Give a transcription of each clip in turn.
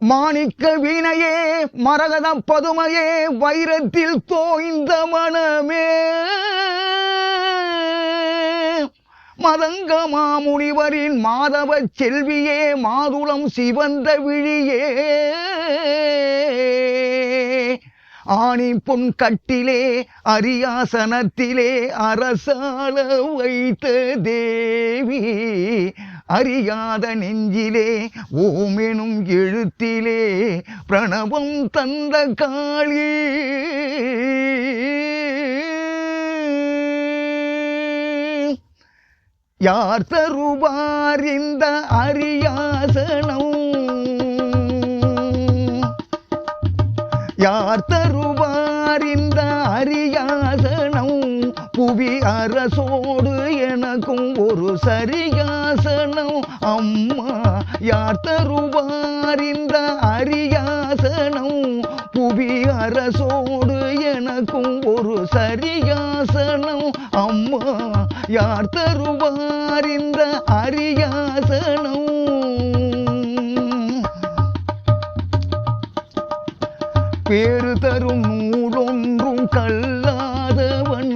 மாணிக்க வீணையே மரகத பதுமையே வைரத்தில் தோய்ந்த மனமே மதங்க மாமுனிவரின் மாதவ செல்வியே மாதுளம் சிவந்த விழியே ஆணி பொன் கட்டிலே அரியாசனத்திலே அரசாள வைத்த தேவி அறியாத நெஞ்சிலே ஓமெனும் எழுத்திலே பிரணவம் தந்த காளி யார் தருவார் இந்த அரியாசனம் யார் தருவார் இந்த அரியாசனம் புவி அரசோடு எனக்கும் ஒரு சரியாசனம் அம்மா யார் தருவார் இந்த அரியாசனம் புவி அரசோடு எனக்கும் ஒரு சரியாசனம் அம்மா யார் தருவார் இந்த அரியாசனம் பேரு தரும் நூலொன்றும் கல்லாதவன்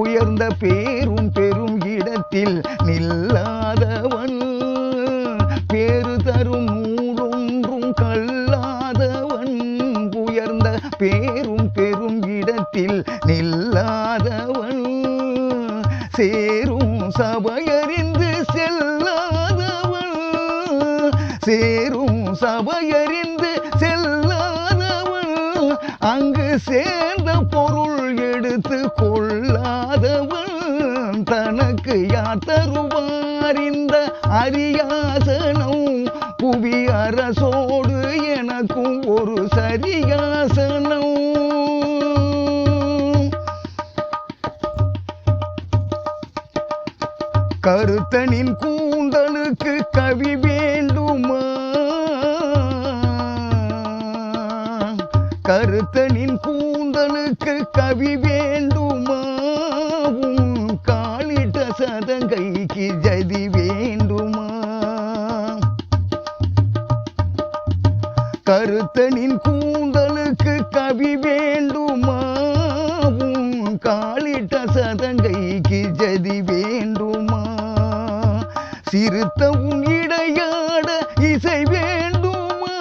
உயர்ந்த பேரும் பெரும் இடத்தில் நில்லாதவன் பேரு தரும் நூலொன்றும் கல்லாதவன் உயர்ந்த பேரும் பெரும் இடத்தில் நில்லாதவன் சேரும் சபையறிந்து செல்லாதவன் சேரும் சபையறிந்து செல்லாதவன் அங்கு சேர்ந்த பொருள் எடுத்து கொள்ளாதவன் தனக்கு யார் தருவார் இந்த அரியாசனம் புவி அரசோடு எனக்கும் ஒரு சரியாசனம் கருத்தனின் கூந்தலுக்கு கவி வேண்டுமா கருத்தனின் கூந்தலுக்கு கவி வேண்டுமா உன் காலிட்ட சதங்கைக்கு ஜதி வேண்டுமா கருத்தனின் கூந்தலுக்கு கவி வேண்டுமா உன் காலிட்ட சதங்கைக்கு ஜதி வேண்டுமா சிறுத்த உன் இடையாட இசை வேண்டுமா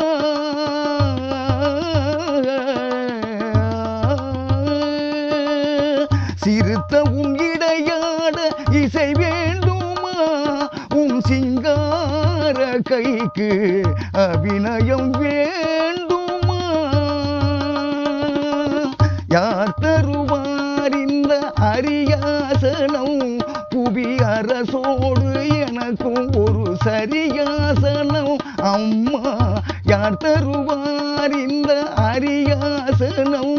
சிறுத்த உன் இடையாட இசை வேண்டுமா உன் சிங்கார கைக்கு அபிநயம் வேண்டுமா யார் தருவார் இந்த அரியாசனம் புவி அரசோடு எனக்கும் ஒரு சரியாசனம் அம்மா யார் தருவார் இந்த அரியாசனம்